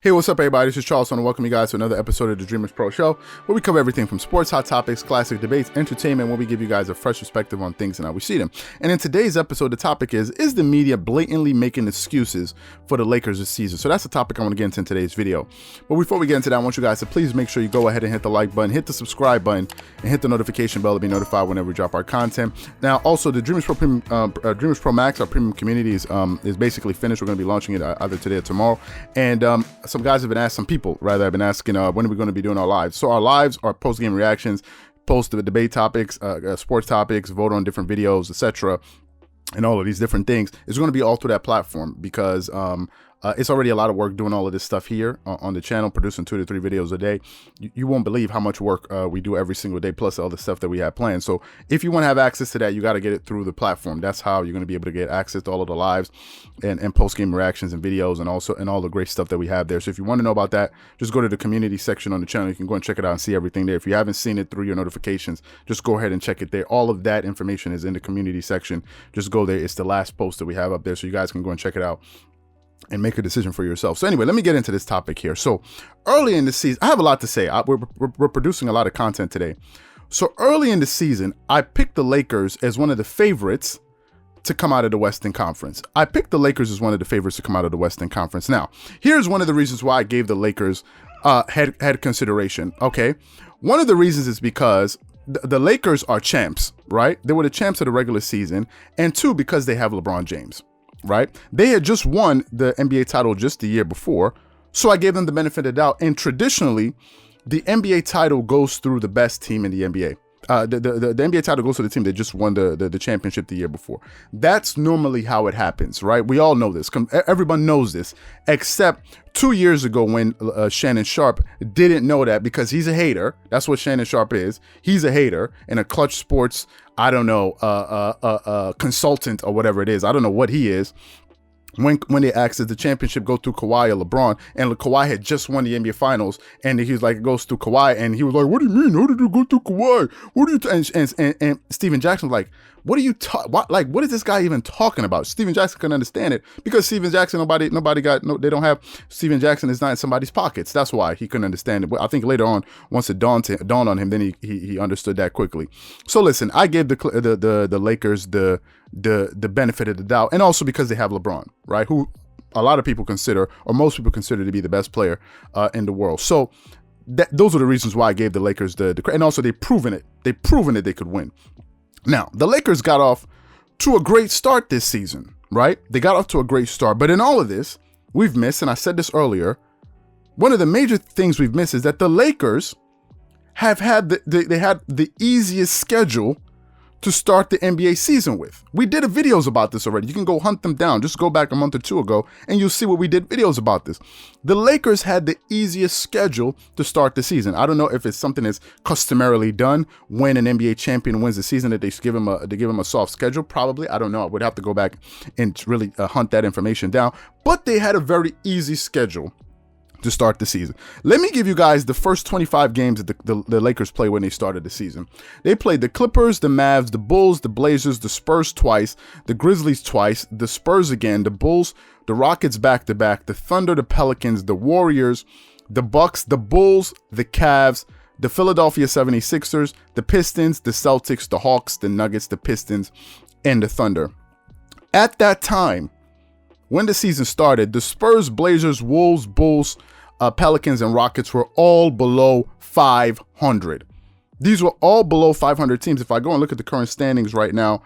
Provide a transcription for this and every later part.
Hey, what's up, everybody? This is Charles. I want to welcome you guys to another episode of the Dreamerspro Show, where we cover everything from sports, hot topics, classic debates, entertainment, where we give you guys a fresh perspective on things and how we see them. And in today's episode, the topic is the media blatantly making excuses for the Lakers this season? So that's the topic I want to get into in today's video. But before we get into that, I want you guys to please make sure you go ahead and hit the like button, hit the subscribe button, and hit the notification bell to be notified whenever we drop our content. Now, also, the Dreamerspro Max, our premium community, is basically finished. We're going to be launching it either today or tomorrow. And some guys have been asking, have been asking when are we going to be doing our lives. So our lives are post-game reactions, post-debate topics, sports topics, vote on different videos, etc., and all of these different things. It's going to be all through that platform because it's already a lot of work doing all of this stuff here on the channel, producing 2 to 3 videos a day. You won't believe how much work we do every single day, plus all the stuff that we have planned. So if you want to have access to that, you got to get it through the platform. That's how you're going to be able to get access to all of the lives and post-game reactions and videos and all the great stuff that we have there. So if you want to know about that, just go to the community section on the channel. You can go and check it out and see everything there. If you haven't seen it through your notifications, just go ahead and check it there. All of that information is in the community section. Just go there. It's the last post that we have up there, so you guys can go and check it out and make a decision for yourself. So anyway, let me get into this topic here. So early in the season, I have a lot to say. We're producing a lot of content today. So early in the season, I picked the Lakers as one of the favorites to come out of the Western Conference. I picked the Lakers as one of the favorites to come out of the Western Conference. Now, here's one of the reasons why I gave the Lakers head consideration. Okay, one of the reasons is because the Lakers are champs, right? They were the champs of the regular season, and 2, because they have LeBron James. Right? They had just won the NBA title just the year before, so I gave them the benefit of the doubt. And traditionally, the NBA title goes through the best team in the NBA. The NBA title goes to the team that just won the championship the year before. That's normally how it happens, right? We all know this. Everyone knows this, except 2 years ago when Shannon Sharpe didn't know that, because he's a hater. That's what Shannon Sharpe is. He's a hater and a Clutch Sports, I don't know, consultant or whatever it is. I don't know what he is. When they asked, does the championship go through Kawhi or LeBron? And Kawhi had just won the NBA Finals, and he was like, it goes through Kawhi, and he was like, what do you mean? How did it go through Kawhi? What are you? And Steven Jackson was like, what are you what is this guy even talking about? Steven Jackson couldn't understand it because Steven Jackson, they don't have Steven Jackson is not in somebody's pockets. That's why he couldn't understand it. But I think later on, once it dawned on him, then he understood that quickly. So listen, I gave the Lakers the benefit of the doubt, and also because they have LeBron, right? Who a lot of people consider, or most people consider, to be the best player in the world. So those are the reasons why I gave the Lakers the credit, and also they've proven it they could win. Now, the Lakers got off to a great start this season, right? They got off to a great start, but in all of this, we've missed, and I said this earlier, one of the major things we've missed is that the Lakers have had they had the easiest schedule to start the NBA season with. We did videos about this already. You can go hunt them down. Just go back a month or 2 ago and you'll see what we did videos about this. The Lakers had the easiest schedule to start the season. I don't know if it's something that's customarily done when an NBA champion wins the season, that they give him a soft schedule. Probably. I don't know. I would have to go back and really hunt that information down. But they had a very easy schedule to start the season. Let me give you guys the first 25 games that the Lakers played when they started the season. They played the Clippers, the Mavs, the Bulls, the Blazers, the Spurs twice, the Grizzlies twice, the Spurs again, the Bulls, the Rockets back-to-back, the Thunder, the Pelicans, the Warriors, the Bucks, the Bulls, the Cavs, the Philadelphia 76ers, the Pistons, the Celtics, the Hawks, the Nuggets, the Pistons, and the Thunder. At that time, when the season started, the Spurs, Blazers, Wolves, Bulls, Pelicans, and Rockets were all below 500. These were all below 500 teams. If I go and look at the current standings right now,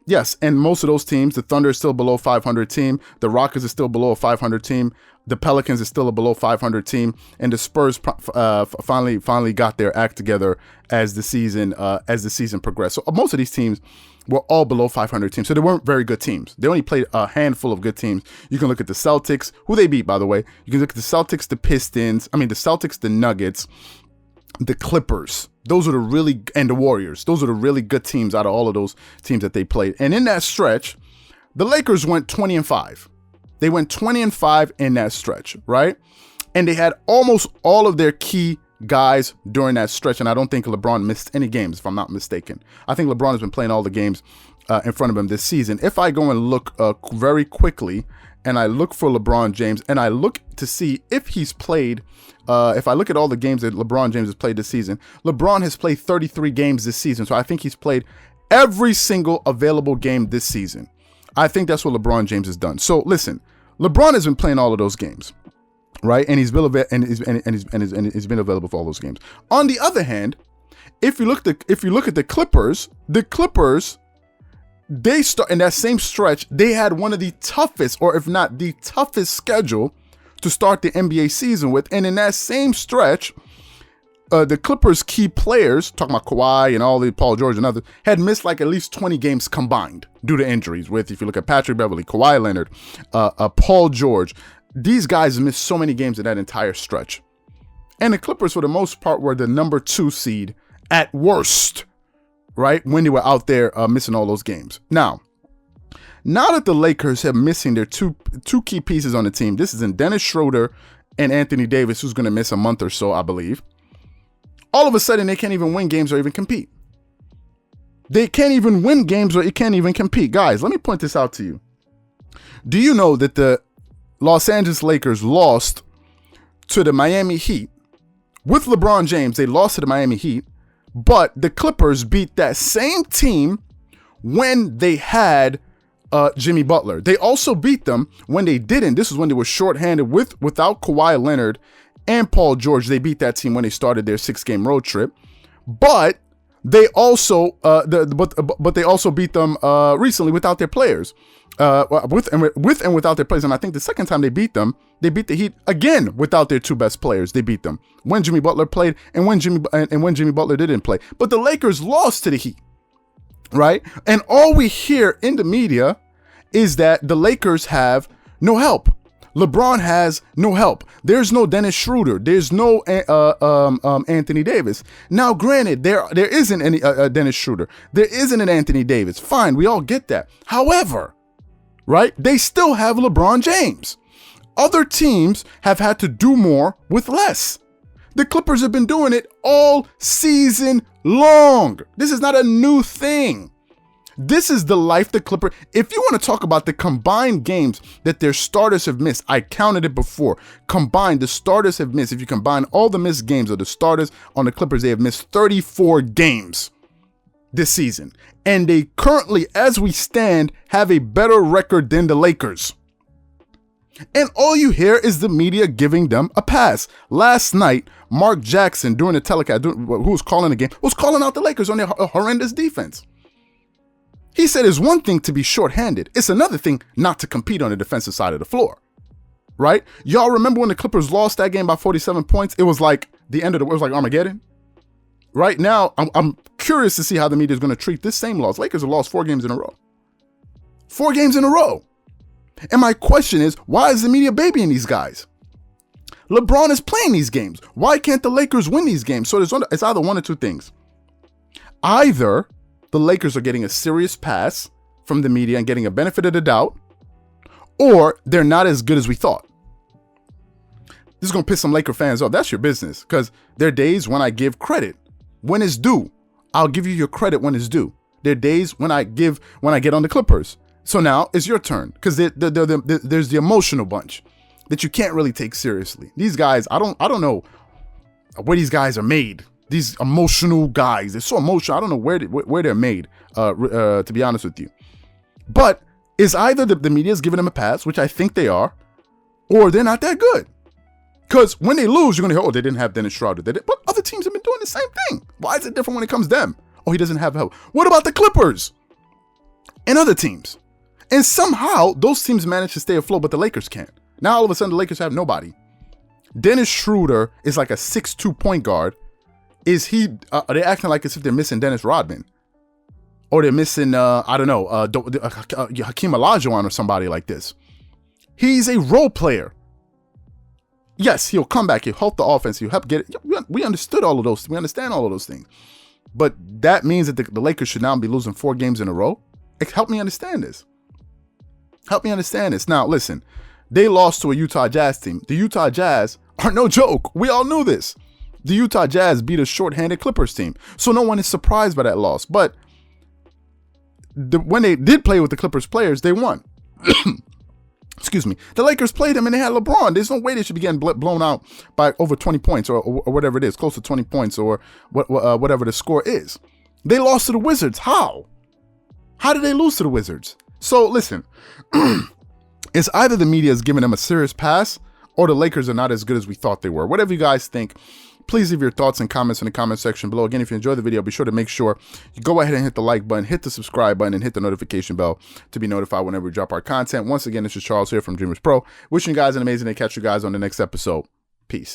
yes, and most of those teams, the Thunder is still below 500 team, the Rockets is still below a 500 team, the Pelicans is still a below 500 team, and the Spurs finally got their act together as the season progressed. So most of these teams were all below 500 teams. So they weren't very good teams. They only played a handful of good teams. You can look at the Celtics, who they beat, by the way. You can look at the Celtics, the Celtics, the Nuggets, the Clippers. Those are and the Warriors. Those are the really good teams out of all of those teams that they played. And in that stretch, the Lakers went 20-5. They went 20-5 in that stretch, right? And they had almost all of their key guys during that stretch, and I don't think LeBron missed any games, if I'm not mistaken. I think LeBron has been playing all the games in front of him this season. If I go and look very quickly and I look for LeBron James, and I look to see if he's played. If I look at all the games that LeBron James has played this season, LeBron has played 33 games this season. So I think he's played every single available game this season. I think that's what LeBron James has done. So listen, LeBron has been playing all of those games, right? And he's been available for all those games. On the other hand, if you look at the Clippers, they start in that same stretch. They had one of the toughest, or if not the toughest, schedule to start the NBA season with. And in that same stretch, the Clippers' key players, talking about Kawhi and all the Paul George and others, had missed like at least 20 games combined due to injuries. With, if you look at Patrick Beverley, Kawhi Leonard, Paul George, these guys missed so many games in that entire stretch. And the Clippers, for the most part, were the number 2 seed at worst, right? When they were out there missing all those games. Now that the Lakers have missing their two key pieces on the team, this is in Dennis Schroeder and Anthony Davis, who's going to miss a month or so, I believe. All of a sudden, they can't even win games or even compete. They can't even win games or it can't even compete. Guys, let me point this out to you. Do you know that the Los Angeles Lakers lost to the Miami Heat? With LeBron James, they lost to the Miami Heat, but the Clippers beat that same team when they had Jimmy Butler. They also beat them when they didn't. This is when they were shorthanded without Kawhi Leonard and Paul George. They beat that team when they started their 6-game road trip. But they also they also beat them recently without their players. With and without their players. And I think the second time they beat them, they beat the Heat again without their 2 best players. They beat them when Jimmy Butler played and when Jimmy Butler didn't play. But the Lakers lost to the Heat, right? And all we hear in the media is that the Lakers have no help. LeBron has no help. There's no Dennis Schroeder. There's no Anthony Davis. Now, granted, there isn't any Dennis Schroeder. There isn't an Anthony Davis. Fine, we all get that. However, right, they still have LeBron James. Other teams have had to do more with less. The Clippers have been doing it all season long. This is not a new thing. This is the life the Clippers. If you want to talk about the combined games that their starters have missed, I counted it before. Combined, the starters have missed. If you combine all the missed games of the starters on the Clippers, they have missed 34 games this season. And they currently, as we stand, have a better record than the Lakers. And all you hear is the media giving them a pass. Last night, Mark Jackson, during the telecast, who was calling the game, was calling out the Lakers on their horrendous defense. He said it's one thing to be shorthanded. It's another thing not to compete on the defensive side of the floor, right? Y'all remember when the Clippers lost that game by 47 points? It was like the end of the world. It was like Armageddon. Right now, I'm curious to see how the media is going to treat this same loss. Lakers have lost 4 games in a row. 4 games in a row. And my question is, why is the media babying these guys? LeBron is playing these games. Why can't the Lakers win these games? So it's either one or two things. Either the Lakers are getting a serious pass from the media and getting a benefit of the doubt, or they're not as good as we thought. This is going to piss some Laker fans off. That's your business, because there are days when I give credit when it's due. I'll give you your credit when it's due. There are days when I get on the Clippers. So now it's your turn, because there's the emotional bunch that you can't really take seriously. These guys, I don't know where these guys are made. These emotional guys, they're so emotional. I don't know where they're made, to be honest with you. But it's either the media's giving them a pass, which I think they are, or they're not that good. Because when they lose, you're going to hear, oh, they didn't have Dennis Schroeder. But other teams have been doing the same thing. Why is it different when it comes to them? Oh, he doesn't have help. What about the Clippers and other teams? And somehow, those teams manage to stay afloat, but the Lakers can't. Now, all of a sudden, the Lakers have nobody. Dennis Schroeder is like a 6'2" point guard. Are they acting like as if they're missing Dennis Rodman? Or they're missing, Hakeem Olajuwon or somebody like this. He's a role player. Yes, he'll come back. He'll help the offense. He'll help get it. We understood all of those. We understand all of those things. But that means that the Lakers should now be losing 4 games in a row. Help me understand this. Help me understand this. Now, listen, they lost to a Utah Jazz team. The Utah Jazz are no joke. We all knew this. The Utah Jazz beat a shorthanded Clippers team. So no one is surprised by that loss. But when they did play with the Clippers players, they won. The Lakers played them and they had LeBron. There's no way they should be getting blown out by over 20 points or whatever it is, close to 20 points or whatever the score is. They lost to the Wizards. How? How did they lose to the Wizards? So listen, it's either the media is giving them a serious pass or the Lakers are not as good as we thought they were. Whatever you guys think, please leave your thoughts and comments in the comment section below. Again, if you enjoyed the video, be sure to make sure you go ahead and hit the like button, hit the subscribe button, and hit the notification bell to be notified whenever we drop our content. Once again, this is Charles here from Dreamerspro. Wishing you guys an amazing day. Catch you guys on the next episode. Peace.